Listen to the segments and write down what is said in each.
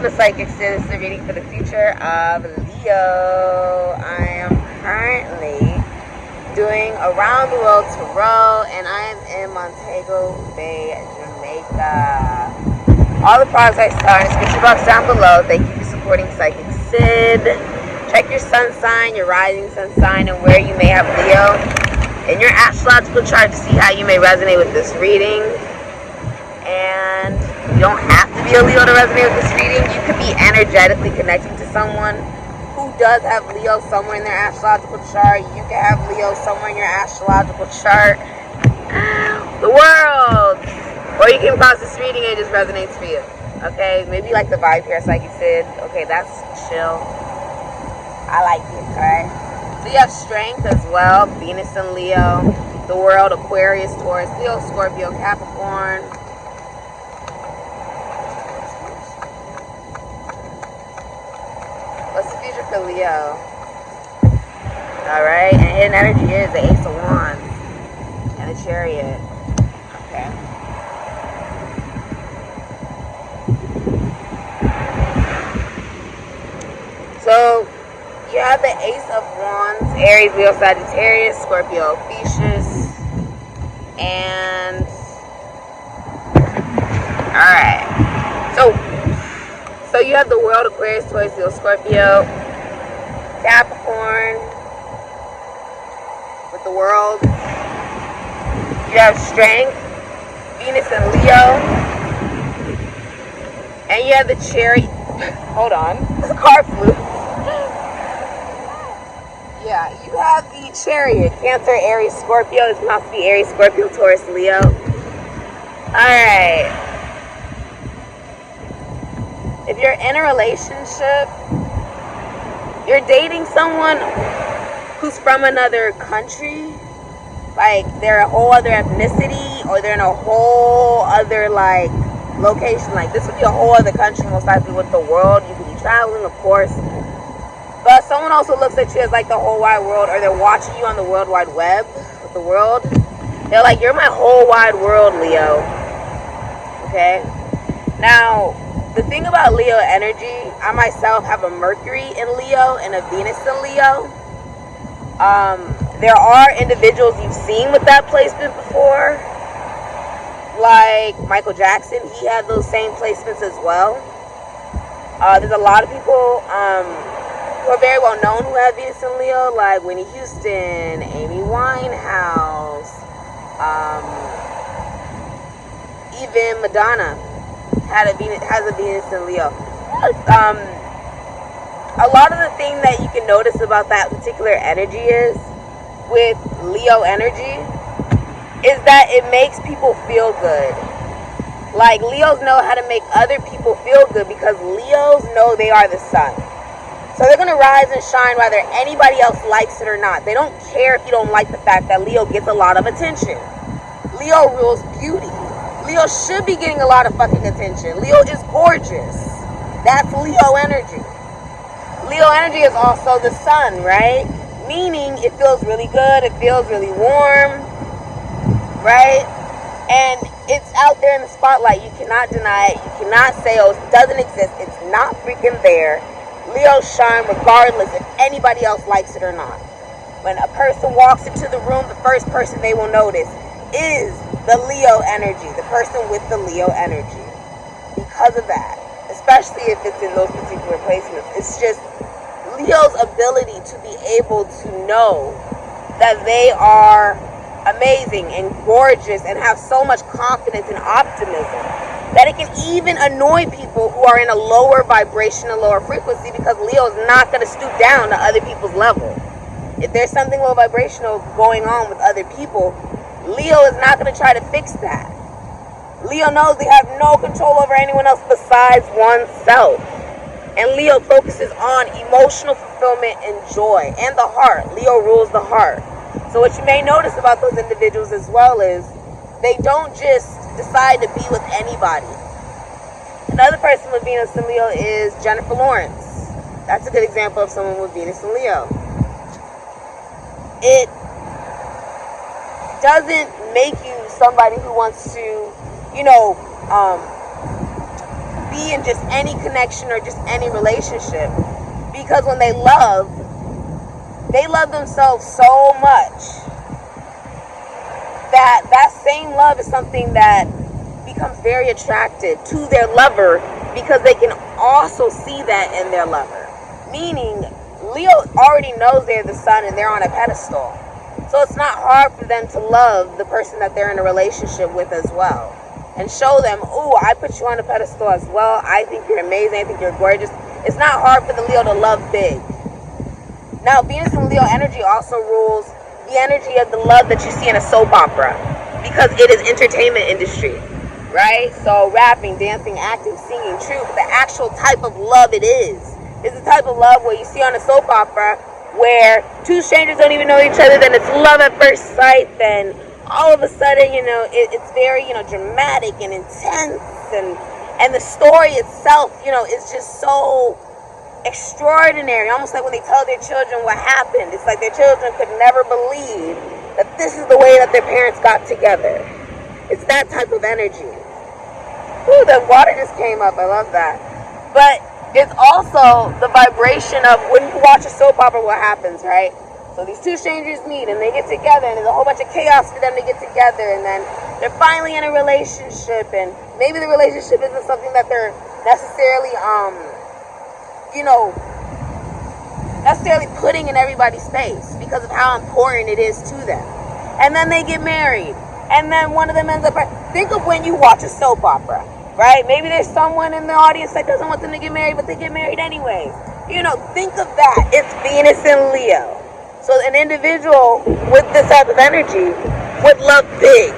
to Sikiksyd. This is a reading for the future of Leo. I am currently doing Around the World Tarot, and I am in Montego Bay, Jamaica. All the products I saw in the description box down below. Thank you for supporting Sikiksyd. Check your sun sign, your rising sun sign, and where you may have Leo in your astrological chart to see how you may resonate with this reading. And you don't have to be a Leo to resonate with this reading. You could be energetically connecting to someone who does have Leo somewhere in their astrological chart. You can have Leo somewhere in your astrological chart. The world. Or you came across this reading and it just resonates for you. Okay? Maybe you like the vibe here, Sikiksyd. Okay, that's chill. I like it, alright? So you have strength as well. Venus and Leo. The world, Aquarius, Taurus, Leo, Scorpio, Capricorn. What's the future for Leo? Alright, and hidden energy is the Ace of Wands and the Chariot. Okay. So, you have the Ace of Wands, Aries, Leo, Sagittarius, Scorpio, Pisces, and alright. So you have the world, Aquarius, Taurus, Leo, Scorpio, Capricorn, with the world. You have strength, Venus and Leo, and you have the Chariot. Hold on, the car flew. Yeah, you have the Chariot, Cancer, Aries, Scorpio. This must be Aries, Scorpio, Taurus, Leo. Alright. If you're in a relationship, you're dating someone who's from another country, like they're a whole other ethnicity, or they're in a whole other like location. Like this would be a whole other country, most likely with the world. You could be traveling, of course. But someone also looks at you as like the whole wide world, or they're watching you on the World Wide Web with the world. They're like, you're my whole wide world, Leo. Okay? Now, the thing about Leo energy, I myself have a Mercury in Leo and a Venus in Leo. There are individuals you've seen with that placement before. Like Michael Jackson, he had those same placements as well. There's a lot of people who are very well known who have Venus and Leo, like Whitney Houston, Amy Winehouse, even Madonna has a Venus and Leo. A lot of the thing that you can notice about that particular energy is, with Leo energy, is that it makes people feel good. Like, Leos know how to make other people feel good because Leos know they are the sun. So they're going to rise and shine whether anybody else likes it or not. They don't care if you don't like the fact that Leo gets a lot of attention. Leo rules beauty. Leo should be getting a lot of fucking attention. Leo is gorgeous. That's Leo energy. Leo energy is also the sun, right? Meaning it feels really good. It feels really warm, right? And it's out there in the spotlight. You cannot deny it. You cannot say, oh, it doesn't exist. It's not freaking there. Leos shine regardless if anybody else likes it or not. When a person walks into the room, the first person they will notice is the Leo energy, the person with the Leo energy. Because of that, especially if it's in those particular placements, it's just Leo's ability to be able to know that they are amazing and gorgeous and have so much confidence and optimism that it can even annoy people who are in a lower vibration, a lower frequency, because Leo is not going to stoop down to other people's level. If there's something low vibrational going on with other people, Leo is not going to try to fix that. Leo knows they have no control over anyone else besides oneself. And Leo focuses on emotional fulfillment and joy and the heart. Leo rules the heart. So what you may notice about those individuals as well is they don't just decide to be with anybody. Another person with Venus and Leo is Jennifer Lawrence. That's a good example of someone with Venus and Leo. It doesn't make you somebody who wants to, be in just any connection or just any relationship. Because when they love themselves so much that that same love is something that becomes very attractive to their lover, because they can also see that in their lover. Meaning, Leo already knows they're the sun and they're on a pedestal. So it's not hard for them to love the person that they're in a relationship with as well. And show them, ooh, I put you on a pedestal as well. I think you're amazing. I think you're gorgeous. It's not hard for the Leo to love big. Now, Venus and Leo energy also rules the energy of the love that you see in a soap opera, because it is entertainment industry, right? So rapping, dancing, acting, singing, true, but the actual type of love it is the type of love where you see on a soap opera where two strangers don't even know each other, then it's love at first sight, then all of a sudden, it's very, dramatic and intense, and the story itself, is just so extraordinary, almost like when they tell their children what happened. It's like their children could never believe that this is the way that their parents got together. It's that type of energy. Ooh, the water just came up. I love that. But it's also the vibration of when you watch a soap opera, what happens, right? So these two strangers meet and they get together, and there's a whole bunch of chaos for them to get together, and then they're finally in a relationship, and maybe the relationship isn't something that they're necessarily necessarily putting in everybody's face because of how important it is to them. And then they get married, and then one of them ends up. Think of when you watch a soap opera, right? Maybe there's someone in the audience that doesn't want them to get married, but they get married anyways. Think of that. It's Venus and Leo. So an individual with this type of energy would love big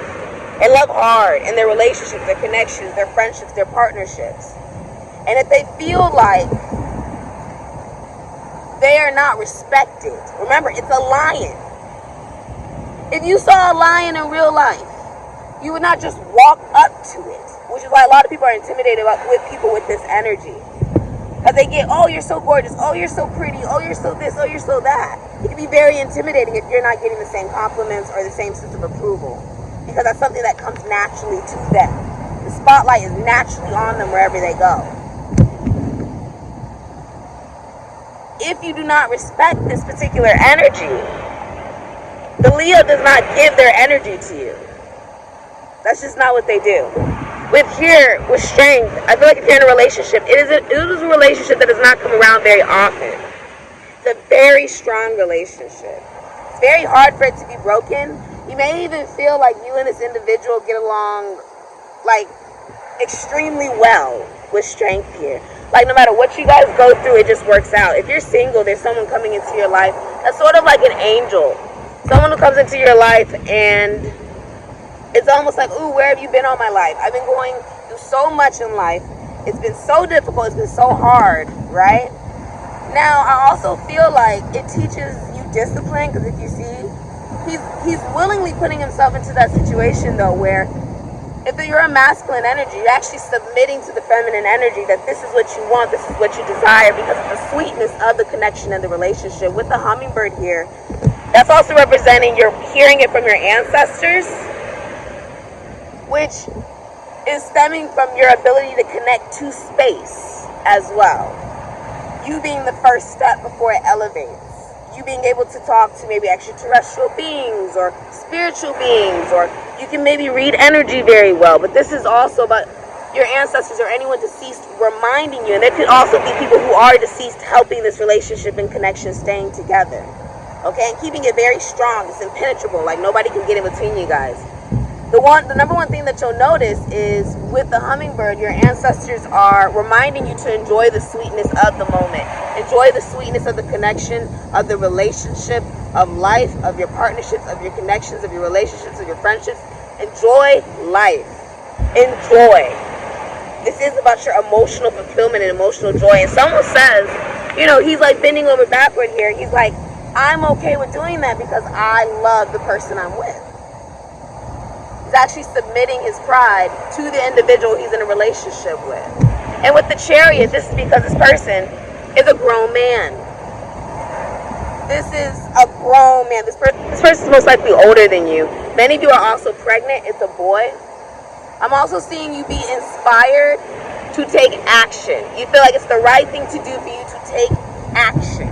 and love hard in their relationships, their connections, their friendships, their partnerships. And if they feel like they are not respected, remember, it's a lion. If you saw a lion in real life, you would not just walk up to it, which is why a lot of people are intimidated with people with this energy. Because they get, oh, you're so gorgeous, oh, you're so pretty, oh, you're so this, oh, you're so that. It can be very intimidating if you're not getting the same compliments or the same sense of approval, because that's something that comes naturally to them. The spotlight is naturally on them wherever they go. If you do not respect this particular energy, the Leo does not give their energy to you. That's just not what they do. With strength, I feel like if you're in a relationship, it is a relationship that does not come around very often. It's a very strong relationship. It's very hard for it to be broken. You may even feel like you and this individual get along like extremely well with strength here. Like no matter what you guys go through, it just works out. If you're single, there's someone coming into your life that's sort of like an angel. Someone who comes into your life and it's almost like, ooh, where have you been all my life? I've been going through so much in life. It's been so difficult. It's been so hard, right? Now, I also feel like it teaches you discipline, because if you see, he's willingly putting himself into that situation, though, where if you're a masculine energy, you're actually submitting to the feminine energy that this is what you want, this is what you desire, because of the sweetness of the connection and the relationship. With the hummingbird here, that's also representing you're hearing it from your ancestors, which is stemming from your ability to connect to space as well. You being the first step before it elevates. You being able to talk to maybe extraterrestrial beings or spiritual beings, or you can maybe read energy very well. But this is also about your ancestors or anyone deceased reminding you. And there could also be people who are deceased helping this relationship and connection staying together. Okay, and keeping it very strong. It's impenetrable. Like nobody can get in between you guys. The number one thing that you'll notice is with the hummingbird, your ancestors are reminding you to enjoy the sweetness of the moment. Enjoy the sweetness of the connection, of the relationship, of life, of your partnerships, of your connections, of your relationships, of your friendships. Enjoy life. Enjoy. This is about your emotional fulfillment and emotional joy. And someone says, he's like bending over backward here. He's like, I'm okay with doing that because I love the person I'm with. He's actually submitting his pride to the individual he's in a relationship with. And with the Chariot, this is because this person is a grown man. This is a grown man. This person is most likely older than you. Many of you are also pregnant. It's a boy. I'm also seeing you be inspired to take action. You feel like it's the right thing to do for you to take action.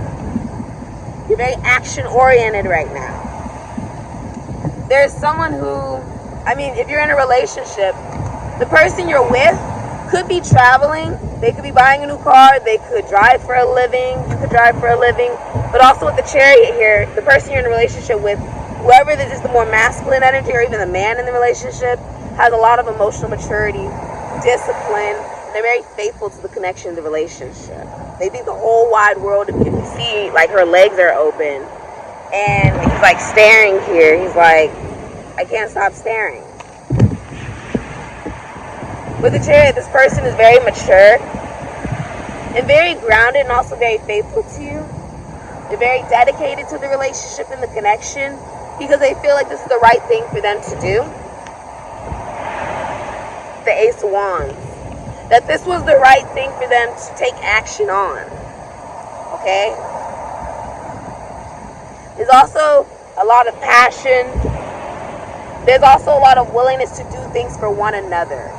You're very action-oriented right now. There's someone who, I mean, if you're in a relationship, the person you're with could be traveling. They could be buying a new car. They could drive for a living. You could drive for a living. But also with the Chariot here, the person you're in a relationship with, whoever this is, the more masculine energy, or even the man in the relationship, has a lot of emotional maturity, discipline. They're very faithful to the connection of the relationship. They think the whole wide world, if you see, like, her legs are open, and he's like staring here. He's like, I can't stop staring. With the Chariot, this person is very mature and very grounded, and also very faithful to you. They're very dedicated to the relationship and the connection because they feel like this is the right thing for them to do. The Ace of Wands. That this was the right thing for them to take action on. Okay? There's also a lot of passion. There's also a lot of willingness to do things for one another.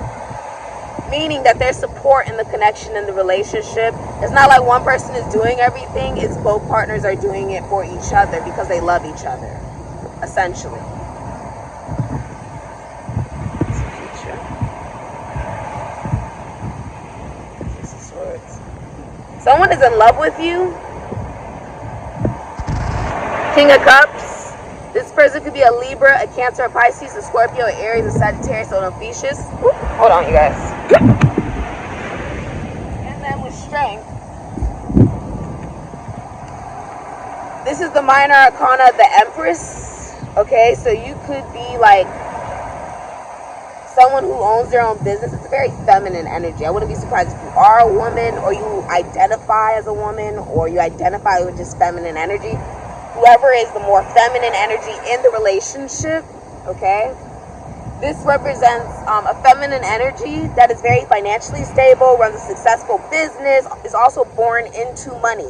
Meaning that there's support in the connection and the relationship. It's not like one person is doing everything. It's both partners are doing it for each other because they love each other. Essentially. Someone is in love with you. King of Cups. This person could be a Libra, a Cancer, a Pisces, a Scorpio, a Aries, a Sagittarius, or an Ophiuchus. Hold on, you guys. And then with Strength, this is the minor arcana of the Empress. Okay, so you could be like someone who owns their own business. It's a very feminine energy. I wouldn't be surprised if you are a woman, or you identify as a woman, or you identify with just feminine energy. Whoever is the more feminine energy in the relationship, okay? This represents a feminine energy that is very financially stable, runs a successful business, is also born into money.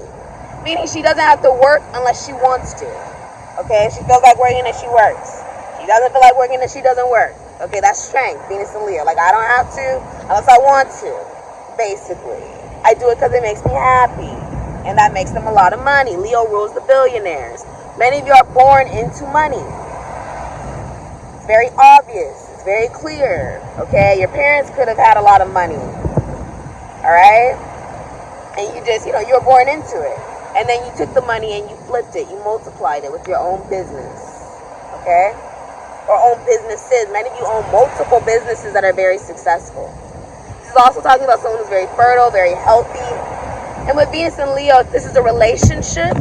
Meaning she doesn't have to work unless she wants to, okay? If she feels like working, then she works. She doesn't feel like working, then she doesn't work. Okay, that's Strength, Venus and Leo. Like, I don't have to unless I want to, basically. I do it because it makes me happy. And that makes them a lot of money. Leo rules the billionaires. Many of you are born into money. It's very obvious. It's very clear. Okay? Your parents could have had a lot of money. Alright? And you just, you were born into it. And then you took the money and you flipped it. You multiplied it with your own business. Okay? Or own businesses. Many of you own multiple businesses that are very successful. This is also talking about someone who's very fertile, very healthy. And with Venus and Leo, if this is a relationship,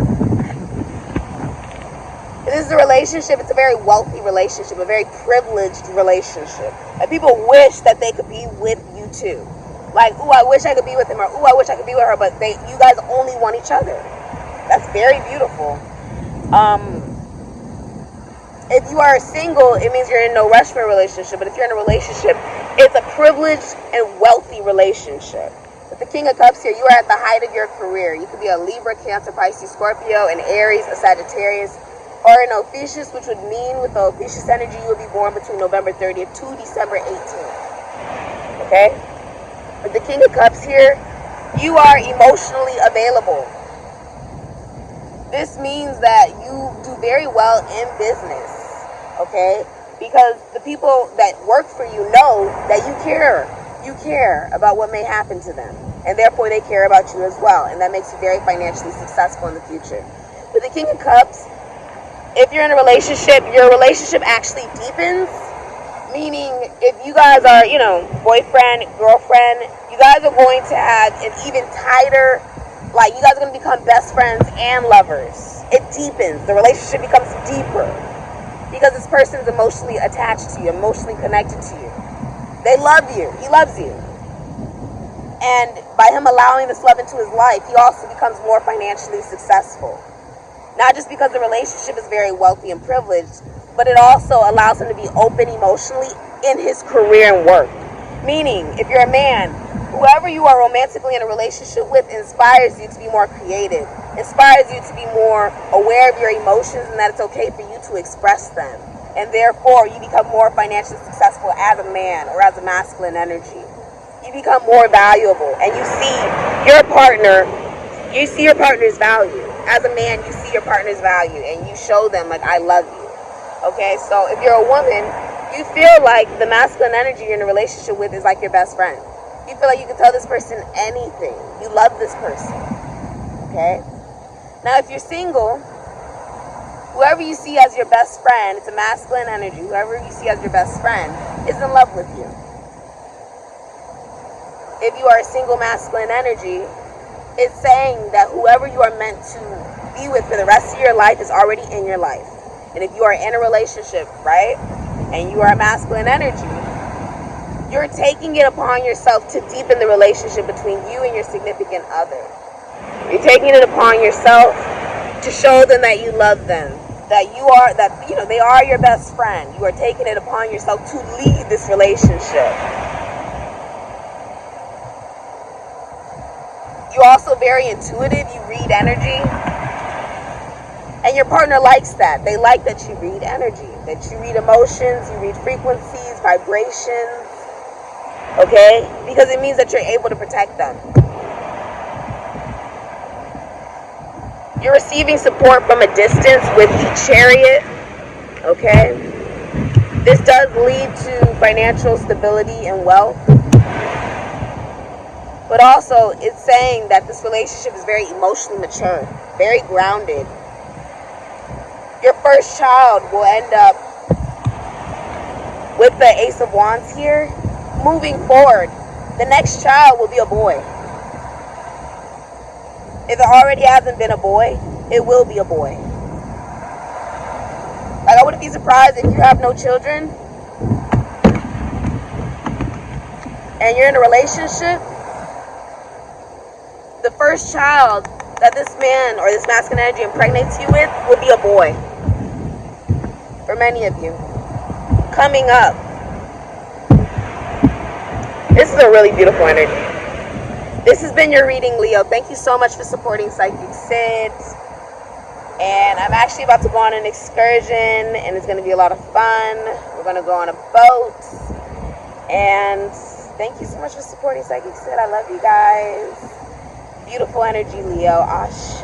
it's a very wealthy relationship, a very privileged relationship. And people wish that they could be with you too. Like, ooh, I wish I could be with him, or ooh, I wish I could be with her, but you guys only want each other. That's very beautiful. If you are single, it means you're in no rush for a relationship. But if you're in a relationship, it's a privileged and wealthy relationship. With the King of Cups here, you are at the height of your career. You could be a Libra, Cancer, Pisces, Scorpio, an Aries, a Sagittarius, or an Ophiuchus, which would mean with the Ophiuchus energy, you would be born between November 30th to December 18th. Okay? With the King of Cups here, you are emotionally available. This means that you do very well in business. Okay? Because the people that work for you know that you care. You care about what may happen to them. And therefore they care about you as well. And that makes you very financially successful in the future. With the King of Cups, if you're in a relationship, your relationship actually deepens. Meaning, if you guys are, boyfriend, girlfriend, you guys are going to have an even tighter, like, you guys are going to become best friends and lovers. It deepens. The relationship becomes deeper. Because this person is emotionally attached to you, emotionally connected to you. They love you. He loves you. And by him allowing this love into his life, he also becomes more financially successful. Not just because the relationship is very wealthy and privileged, but it also allows him to be open emotionally in his career and work. Meaning, if you're a man, whoever you are romantically in a relationship with inspires you to be more creative, inspires you to be more aware of your emotions, and that it's okay for you to express them. And therefore, you become more financially successful as a man or as a masculine energy. You become more valuable, and you see your partner, you see your partner's value. As a man, you see your partner's value, and you show them, like, I love you. Okay, so if you're a woman, you feel like the masculine energy you're in a relationship with is like your best friend. You feel like you can tell this person anything. You love this person. Okay? Now, if you're single, whoever you see as your best friend, it's a masculine energy, whoever you see as your best friend is in love with you. If you are a single masculine energy, it's saying that whoever you are meant to be with for the rest of your life is already in your life. And if you are in a relationship, right, and you are a masculine energy, you're taking it upon yourself to deepen the relationship between you and your significant other. You're taking it upon yourself to show them that you love them, that you are, that, you know, they are your best friend. You are taking it upon yourself to lead this relationship. You're also very intuitive. You read energy. And your partner likes that. They like that you read energy, that you read emotions, you read frequencies, vibrations. Okay? Because it means that you're able to protect them. You're receiving support from a distance with the Chariot. Okay? This does lead to financial stability and wealth. But also, it's saying that this relationship is very emotionally mature, very grounded. Your first child will end up with the Ace of Wands here. Moving forward, the next child will be a boy. If it already hasn't been a boy, it will be a boy. Like, I wouldn't be surprised if you have no children and you're in a relationship. The first child that this man or this masculine energy impregnates you with will be a boy. For many of you. Coming up. This is a really beautiful energy. This has been your reading, Leo. Thank you so much for supporting Sikiksyd. And I'm actually about to go on an excursion, and it's going to be a lot of fun. We're going to go on a boat. And thank you so much for supporting Sikiksyd. I love you guys. Beautiful energy, Leo. Ashe.